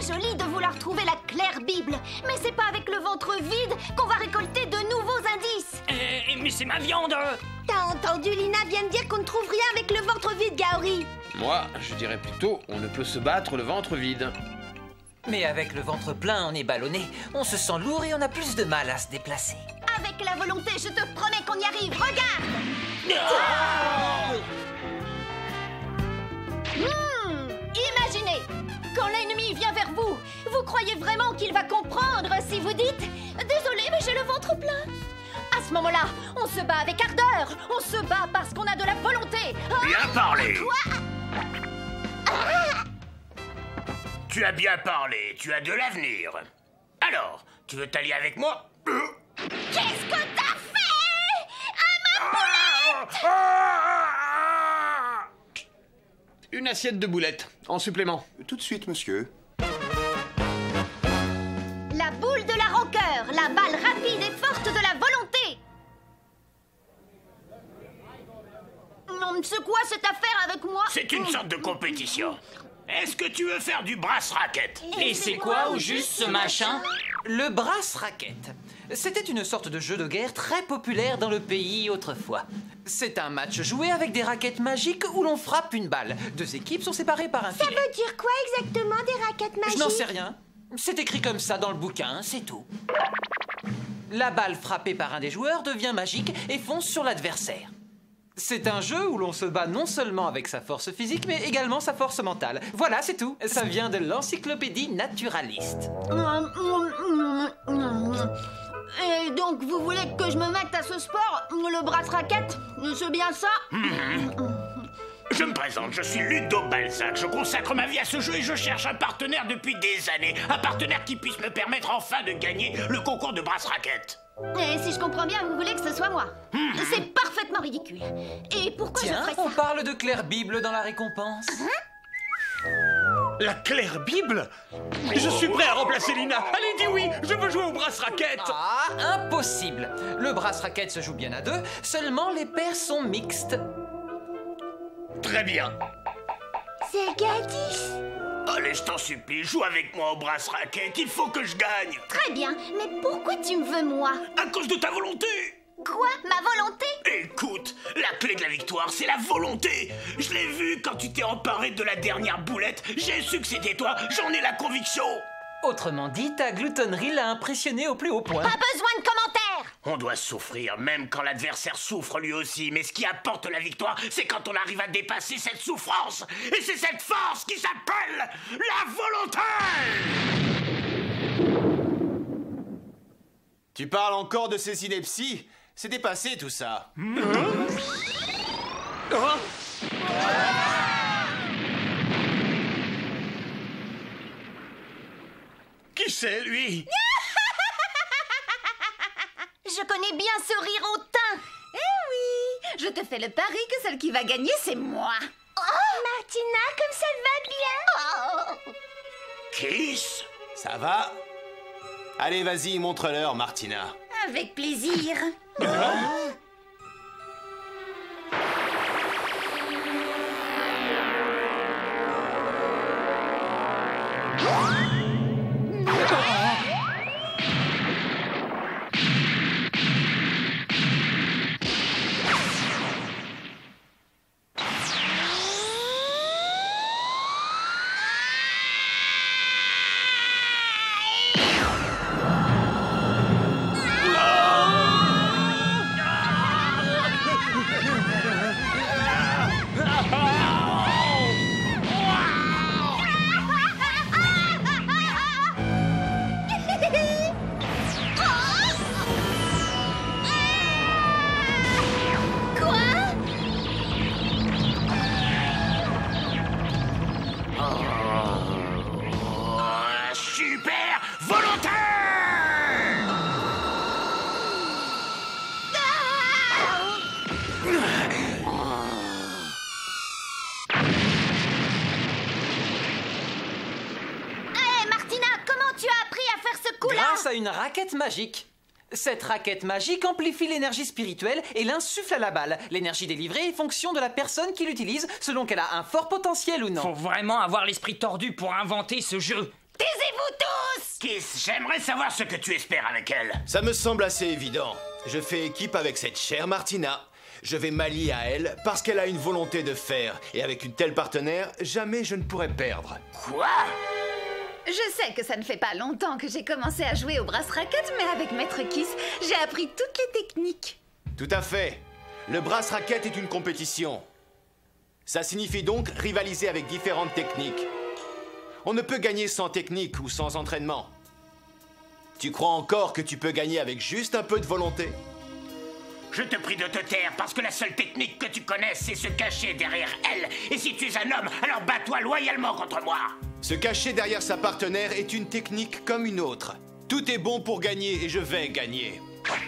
joli de vouloir trouver la claire Bible, mais c'est pas avec le ventre vide qu'on va récolter de nouveaux indices. Mais c'est ma viande. T'as entendu, Lina vient de dire qu'on ne trouve rien avec le ventre vide, Gaori. Moi, je dirais plutôt, on ne peut se battre le ventre vide. Mais avec le ventre plein, on est ballonné, on se sent lourd et on a plus de mal à se déplacer. Avec la volonté, je te promets qu'on y arrive. Regarde. Imaginez, quand l'ennemi vient vers vous, vous croyez vraiment qu'il va comprendre si vous dites « Désolé, mais j'ai le ventre plein ». À ce moment-là, on se bat avec ardeur. On se bat parce qu'on a de la volonté. Bien parlé. Quoi? Tu as bien parlé, tu as de l'avenir. Alors, tu veux t'allier avec moi? Qu'est-ce que t'as fait à ma poulette? Une assiette de boulettes, en supplément. Tout de suite, monsieur. La boule de la rancœur, la balle rapide et forte de la volonté. C'est quoi cette affaire avec moi? C'est une sorte de compétition. Est-ce que tu veux faire du brass racket? Et c'est quoi au juste ce machin? Le brass racket. C'était une sorte de jeu de guerre très populaire dans le pays autrefois. C'est un match joué avec des raquettes magiques où l'on frappe une balle. Deux équipes sont séparées par un filet. Ça veut dire quoi exactement, des raquettes magiques? Je n'en sais rien. C'est écrit comme ça dans le bouquin, c'est tout. La balle frappée par un des joueurs devient magique et fonce sur l'adversaire. C'est un jeu où l'on se bat non seulement avec sa force physique, mais également sa force mentale. Voilà, c'est tout. Ça vient de l'encyclopédie naturaliste. Et donc, vous voulez que je me mette à ce sport, le brass racket? C'est bien ça? Je me présente, je suis Ludo Balzac. Je consacre ma vie à ce jeu et je cherche un partenaire depuis des années. Un partenaire qui puisse me permettre enfin de gagner le concours de brass racket. Et si je comprends bien, vous voulez que ce soit moi? C'est parfaitement ridicule. Et pourquoi je Tiens, ferais ça? on parle de claire Bible dans la récompense. La claire Bible? Je suis prêt à remplacer Lina. Allez, dis oui, je veux jouer au brass racket. Ah, impossible. Le brass racket se joue bien à deux, seulement les paires sont mixtes. Très bien. C'est Gadis. Allez, je t'en supplie, joue avec moi au brass racket. Il faut que je gagne. Très bien, mais pourquoi tu me veux, moi? À cause de ta volonté. Quoi? Ma volonté? Écoute, la clé de la victoire, c'est la volonté. Je l'ai vu quand tu t'es emparé de la dernière boulette. J'ai su que c'était toi, j'en ai la conviction. Autrement dit, ta gloutonnerie l'a impressionné au plus haut point. Pas besoin de commentaires. On doit souffrir, même quand l'adversaire souffre lui aussi. Mais ce qui apporte la victoire, c'est quand on arrive à dépasser cette souffrance. Et c'est cette force qui s'appelle la volonté. Tu parles encore de ces inepties? C'est dépassé tout ça. Qui c'est, lui? Je connais bien ce rire hautain. Eh oui, je te fais le pari que celle qui va gagner, c'est moi. Martina, comme ça va bien. Kiss. Ça va? Allez, vas-y, montre-leur, Martina. Avec plaisir. Super volonté. Martina, comment tu as appris à faire ce coup-là? Grâce à une raquette magique. Cette raquette magique amplifie l'énergie spirituelle et l'insuffle à la balle. L'énergie délivrée est fonction de la personne qui l'utilise, selon qu'elle a un fort potentiel ou non. Faut vraiment avoir l'esprit tordu pour inventer ce jeu. Taisez Cassez-vous tous! Kiss, j'aimerais savoir ce que tu espères avec elle. Ça me semble assez évident. Je fais équipe avec cette chère Martina. Je vais m'allier à elle parce qu'elle a une volonté de fer. Et avec une telle partenaire, jamais je ne pourrai perdre. Quoi? Je sais que ça ne fait pas longtemps que j'ai commencé à jouer au brass racket, mais avec Maître Kiss, j'ai appris toutes les techniques. Tout à fait. Le brass racket est une compétition. Ça signifie donc rivaliser avec différentes techniques. On ne peut gagner sans technique ou sans entraînement. Tu crois encore que tu peux gagner avec juste un peu de volonté? Je te prie de te taire parce que la seule technique que tu connais, c'est se cacher derrière elle. Et si tu es un homme, alors bats-toi loyalement contre moi. Se cacher derrière sa partenaire est une technique comme une autre. Tout est bon pour gagner et je vais gagner.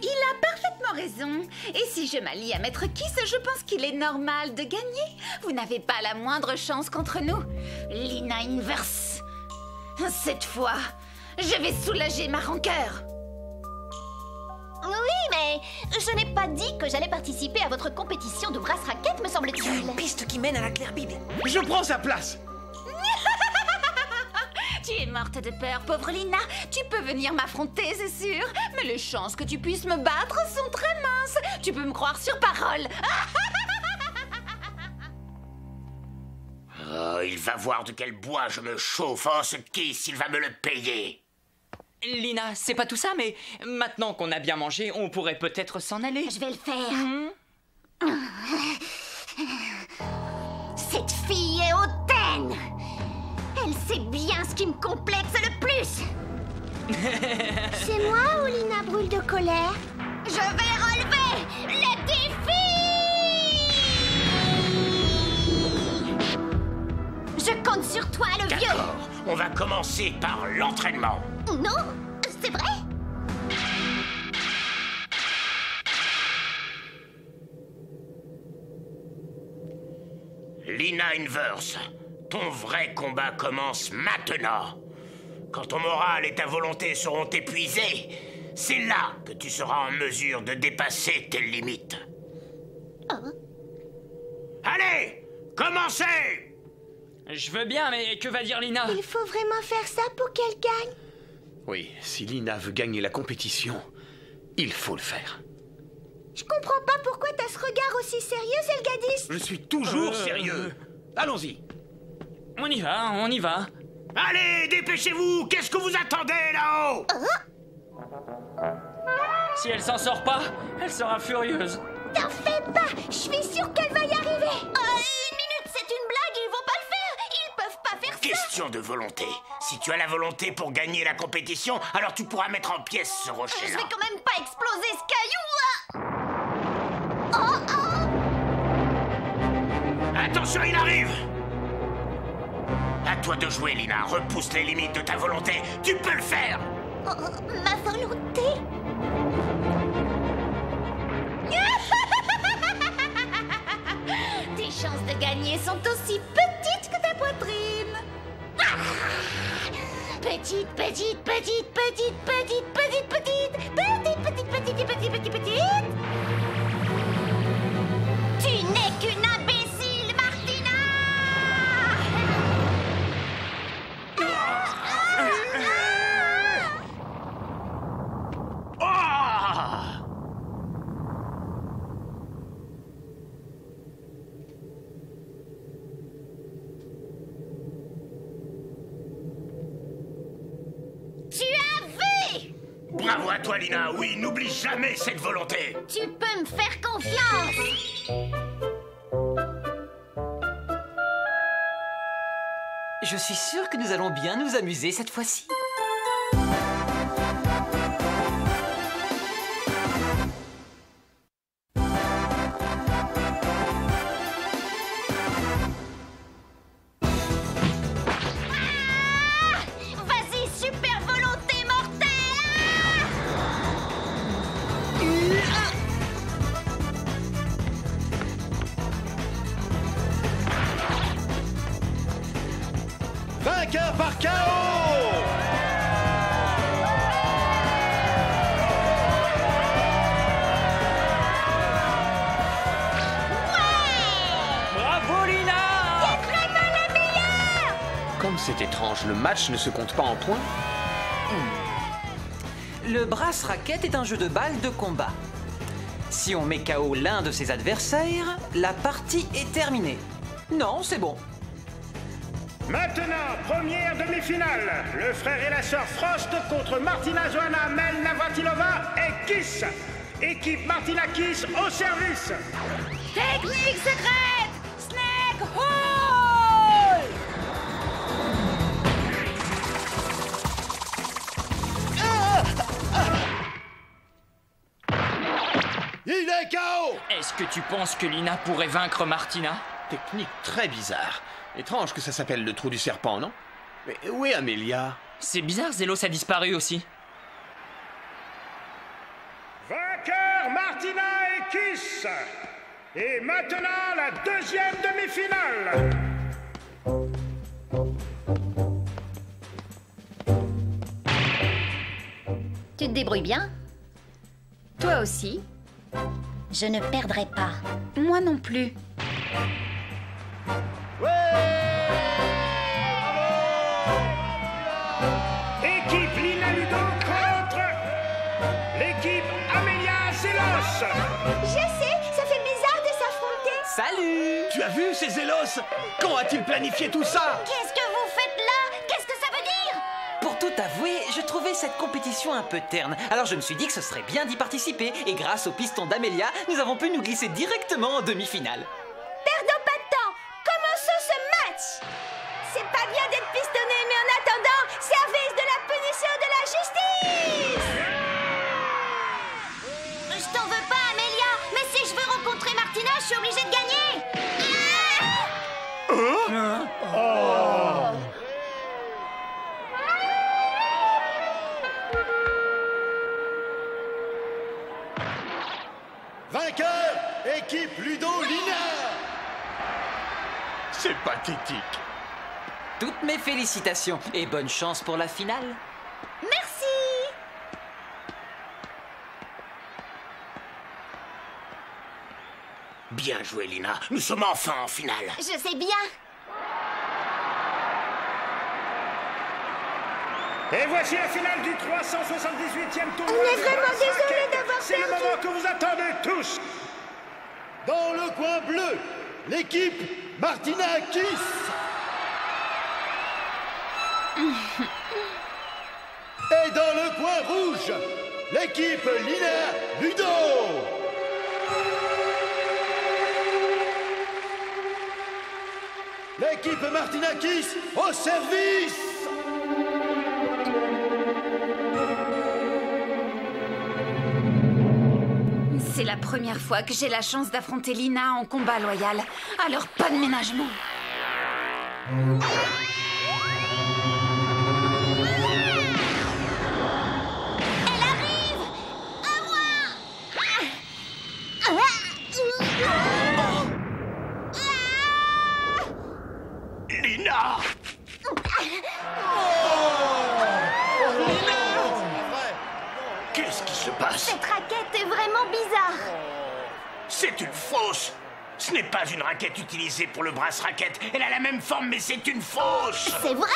Il a parfaitement raison. Et si je m'allie à Maître Kiss, je pense qu'il est normal de gagner. Vous n'avez pas la moindre chance contre nous. Lina Inverse. Cette fois, je vais soulager ma rancœur. Oui, mais je n'ai pas dit que j'allais participer à votre compétition de brass racket, me semble-t-il. Piste qui mène à la Claire Bible. Je prends sa place. Tu es morte de peur, pauvre Lina. Tu peux venir m'affronter, c'est sûr. Mais les chances que tu puisses me battre sont très minces. Tu peux me croire sur parole. Oh, il va voir de quel bois je me chauffe. Oh, ce Kiss, il va me le payer. Lina, c'est pas tout ça, mais maintenant qu'on a bien mangé, on pourrait peut-être s'en aller. Je vais le faire. Cette fille est hautaine. Elle sait bien ce qui me complexe le plus. C'est moi ou Lina brûle de colère? Je vais relever le défi! Je compte sur toi, le vieux. D'accord, on va commencer par l'entraînement. Non, c'est vrai? Lina Inverse, ton vrai combat commence maintenant. Quand ton moral et ta volonté seront épuisés, c'est là que tu seras en mesure de dépasser tes limites. Allez, commencez! Je veux bien, mais que va dire Lina? Il faut vraiment faire ça pour qu'elle gagne? Oui, si Lina veut gagner la compétition, il faut le faire. Je comprends pas pourquoi t'as ce regard aussi sérieux, Zelgadis. Je suis toujours sérieux. Allons-y. On y va, on y va. Allez, dépêchez-vous! Qu'est-ce que vous attendez là-haut? Si elle s'en sort pas, elle sera furieuse. T'en fais pas, je suis sûre qu'elle va y arriver. Une minute, c'est une blague, ils vont pas le faire. Ils peuvent pas faire ça. Question de volonté. Si tu as la volonté pour gagner la compétition, alors tu pourras mettre en pièces ce Je rocher-là. vais quand même pas exploser ce caillou. Attention, il arrive! À toi de jouer, Lina. Repousse les limites de ta volonté. Tu peux le faire! Ma volonté. Tes chances de gagner sont aussi petites que ta poitrine. Petite, petite, petite, petite, petite, petite, petite, petite, petite, petite, petite, petite, petite. Tu n'es qu'une imbécile, Martina. Tu as vu? Bravo à toi, Lina. Oui, n'oublie jamais cette volonté. Tu peux me faire confiance. Je suis sûr que nous allons bien nous amuser cette fois-ci. Vas-y, super volonté mortelle. Vainqueur par KO! Bravo, Lina! Vraiment la meilleure. C'est étrange, le match ne se compte pas en points. Le brass racket est un jeu de balles de combat. Si on met KO l'un de ses adversaires, la partie est terminée. Non, c'est bon. Maintenant, première demi-finale. Le frère et la sœur Frost contre Martina Johanna Mel Navratilova et Kiss. Équipe Martina Kiss au service. Technique secrète! Snake Hole! Il est KO! Est-ce que tu penses que Lina pourrait vaincre Martina? Technique très bizarre. Étrange que ça s'appelle le trou du serpent, non? Mais où est Amelia? C'est bizarre, Zelos a disparu aussi. Vainqueur Martina et Kiss. Et maintenant, la deuxième demi-finale. Tu te débrouilles bien? Toi aussi? Je ne perdrai pas. Moi non plus. Équipe Lina Ludo contre l'équipe Amelia Zelos. Je sais, ça fait bizarre de s'affronter. Salut! Tu as vu ces Zélos? Quand a-t-il planifié tout ça? Qu'est-ce que vous faites là? Qu'est-ce que ça veut dire? Pour tout avouer, je trouvais cette compétition un peu terne. Alors je me suis dit que ce serait bien d'y participer. Et grâce au piston d'Amelia, nous avons pu nous glisser directement en demi-finale. Perdons pas de temps. Commençons ce match. C'est pas bien d'être pistonné, mais en attendant, service de la punition de la justice. Je t'en veux pas, Amelia, mais si je veux rencontrer Martina, je suis obligée de gagner. Vainqueur, équipe Ludo Lina! C'est pathétique. Toutes mes félicitations et bonne chance pour la finale. Merci. Bien joué, Lina. Nous sommes enfin en finale. Je sais bien. Et voici la finale du 378e tournoi. On est du vraiment brass désolé racket. d'avoir C'est le moment que vous attendez tous. Dans le coin bleu, l'équipe Martina Kiss. Et dans le coin rouge, l'équipe Lina Ludo. L'équipe Martina Kiss au service. C'est la première fois que j'ai la chance d'affronter Lina en combat loyal. Alors pas de ménagement. Elle arrive. À moi. Lina! Qu'est-ce qui se passe? Cette raquette est vraiment bizarre. C'est une fausse! Ce n'est pas une raquette utilisée pour le brass racket. Elle a la même forme, mais c'est une fausse! C'est vrai?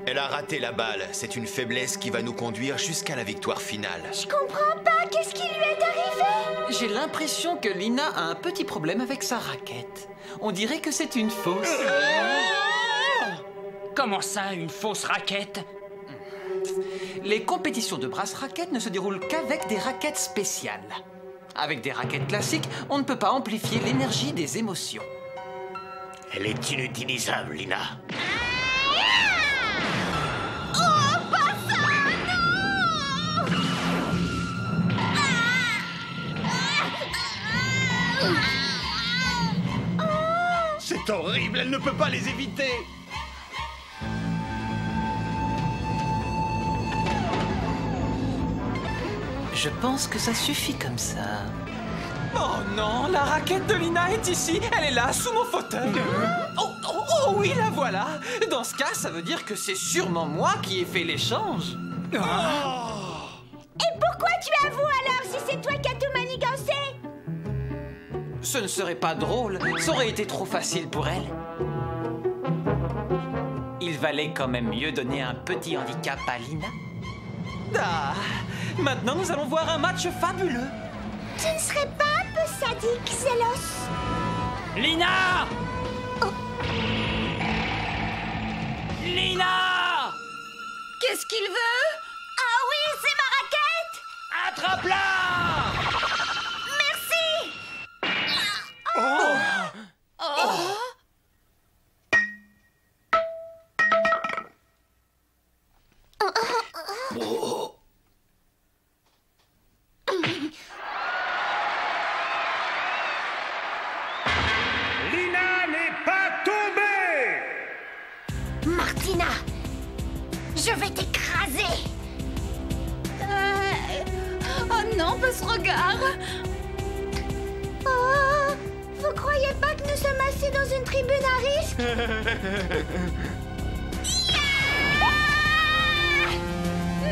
Elle a raté la balle. C'est une faiblesse qui va nous conduire jusqu'à la victoire finale. Je comprends pas. Qu'est-ce qui lui est arrivé? J'ai l'impression que Lina a un petit problème avec sa raquette. On dirait que c'est une fausse. Comment ça, une fausse raquette? Les compétitions de brass racket ne se déroulent qu'avec des raquettes spéciales. Avec des raquettes classiques, on ne peut pas amplifier l'énergie des émotions. Elle est inutilisable, Lina. C'est horrible, elle ne peut pas les éviter. Je pense que ça suffit comme ça. Oh non, la raquette de Lina est ici. Elle est là, sous mon fauteuil. Oh oui, la voilà. Dans ce cas, ça veut dire que c'est sûrement moi qui ai fait l'échange. Et pourquoi tu avoues alors si c'est toi qui as tout manigancé? Ce ne serait pas drôle, ça aurait été trop facile pour elle. Il valait quand même mieux donner un petit handicap à Lina. Ah, maintenant nous allons voir un match fabuleux. Tu ne serais pas un peu sadique, Zélos? Lina! Lina! Qu'est-ce qu'il veut? Ah oui, c'est ma raquette! Attrape-la! Merci! Lina n'est pas tombée! Martina, je vais t'écraser! Oh non, pas ce regard! Oh, vous croyez pas que nous sommes assis dans une tribune à risque?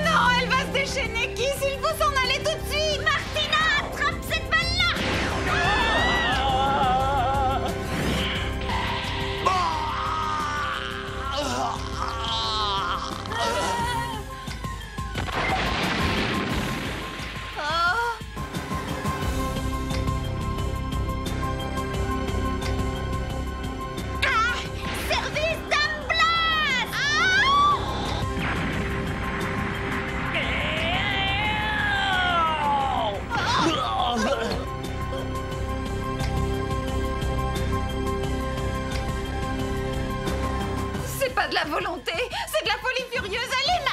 Non, elle va se déchaîner, Kiss! Il faut s'en aller tout de suite! Martina, attrape cette balle-là! Ah! Service Dame Blast! C'est pas de la volonté, c'est de la folie furieuse, elle est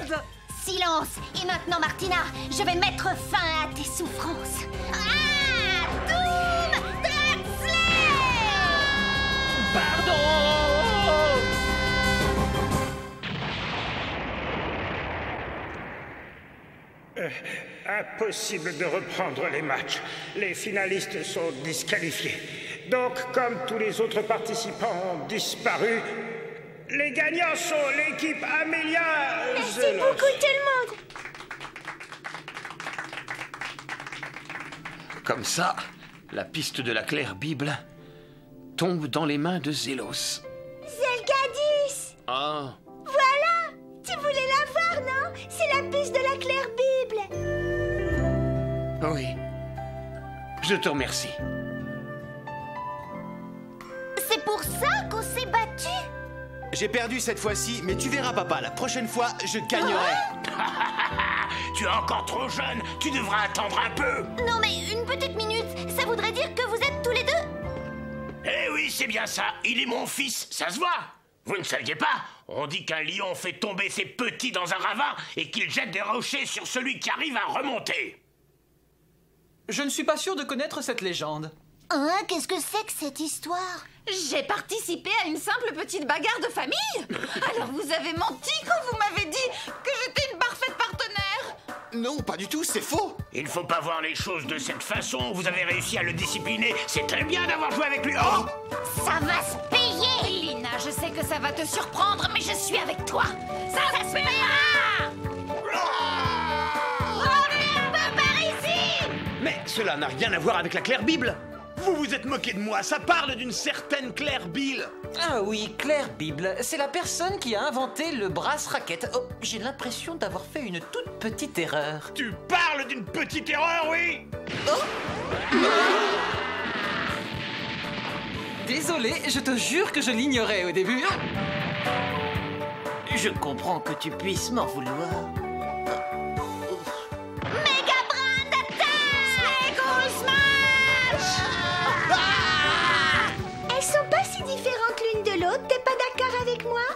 malade! Silence! Et maintenant, Martina, je vais mettre fin à tes souffrances. Ah! Doom Draxler! Impossible de reprendre les matchs. Les finalistes sont disqualifiés. Donc, comme tous les autres participants ont disparu, les gagnants sont l'équipe Amelia Merci Zélos. beaucoup tout le monde. Comme ça, la piste de la Claire Bible tombe dans les mains de Zélos. Zelgadis! Ah, Voilà! Tu voulais la voir, non? C'est la piste de la Claire Bible. oui. Je te remercie. C'est pour ça qu'on s'est battu? J'ai perdu cette fois-ci, mais tu verras, papa, la prochaine fois, je gagnerai. Tu es encore trop jeune, tu devras attendre un peu. Non mais une petite minute, ça voudrait dire que vous êtes tous les deux? Eh oui, c'est bien ça, il est mon fils, ça se voit. Vous ne saviez pas? On dit qu'un lion fait tomber ses petits dans un ravin et qu'il jette des rochers sur celui qui arrive à remonter. Je ne suis pas sûr de connaître cette légende. Hein? Qu'est-ce que c'est que cette histoire? J'ai participé à une simple petite bagarre de famille? Alors vous avez menti quand vous m'avez dit que j'étais une parfaite partenaire? Non, pas du tout, c'est faux. Il ne faut pas voir les choses de cette façon, vous avez réussi à le discipliner, c'est très bien d'avoir joué avec lui. Oh! Ça va se payer! Lina, je sais que ça va te surprendre, mais je suis avec toi. Ça se paiera! Reviens pas par ici! Mais cela n'a rien à voir avec la Claire Bible. Vous vous êtes moqué de moi, ça parle d'une certaine Claire Bible. Ah oui, Claire Bible, c'est la personne qui a inventé le brass racket. Oh, j'ai l'impression d'avoir fait une toute petite erreur. Tu parles d'une petite erreur, oui? Désolé, je te jure que je l'ignorais au début. Je comprends que tu puisses m'en vouloir. Mega Brand Attack! Snake Smash! Elles sont pas si différentes l'une de l'autre, t'es pas d'accord avec moi?